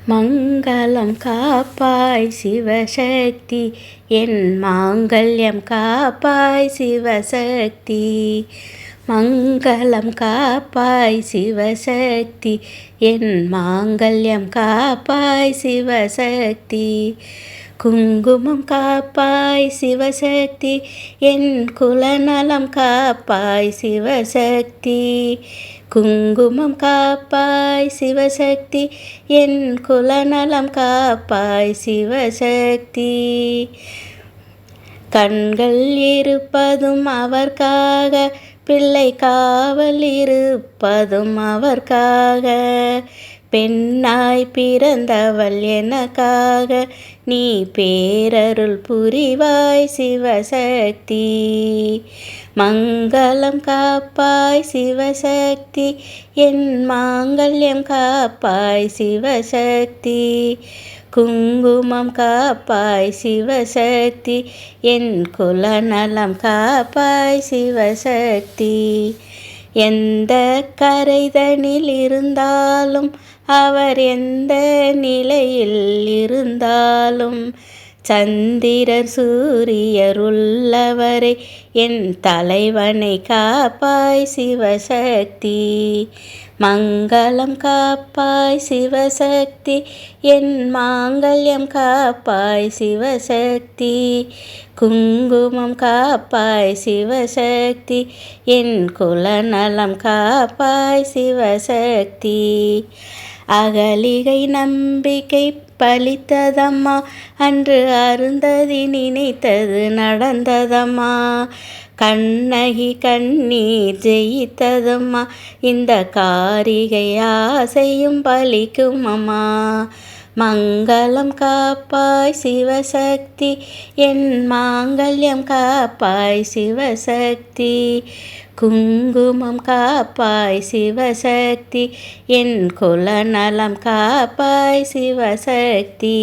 மங்களம் காப்பாய் சிவசக்தி, என் மாங்கல்யம் காப்பாய் சிவசக்தி. மங்களம் காப்பாய் சிவசக்தி, என் மாங்கல்யம் காப்பாய் சிவசக்தி. குங்குமம் காப்பாய் சிவசக்தி, என் குலநலம் காப்பாய் சிவசக்தி. குங்குமம் காப்பாய் சிவசக்தி, என் குலநலம் காப்பாய் சிவசக்தி. கண்கள் இருப்பதும் அவர்க்காக, பிள்ளை காவல் இருப்பதும் அவர்க்காக. பெண்ணாய் பிறந்தவள் எனக்காக, நீ பேரருள் புரிவாய் சிவசக்தி. மங்களம் காப்பாய் சிவசக்தி, என் மாங்கல்யம் காப்பாய் சிவசக்தி. குங்குமம் காப்பாய் சிவசக்தி, என் குலநலம் காப்பாய் சிவசக்தி. எந்த கரைதனில் இருந்தாலும், அவர் எந்த நிலையில் இருந்தாலும், சந்திரர் சூரியர் உள்ளவரை என் தலைவனை காப்பாய் சிவசக்தி. மங்களம் காப்பாய் சிவசக்தி, என் மாங்கல்யம் காப்பாய் சிவசக்தி. குங்குமம் காப்பாய் சிவசக்தி, என் குலநலம் காப்பாய் சிவசக்தி. அகலிகை நம்பிக்கை பலித்ததம்மா, அன்று அருந்ததி நினைத்தது நடந்ததம்மா. கண்ணகி கண்ணீர் ஜெயித்ததம்மா, இந்த காரிகை ஆசையும் பலிக்கும் அம்மா. மங்களம் காப்பாய் சிவசக்தி, என் மாங்கல்யம் காப்பாய் சிவசக்தி. குங்குமம் காப்பாய் சிவசக்தி, என் குலநலம் காப்பாய் சிவசக்தி.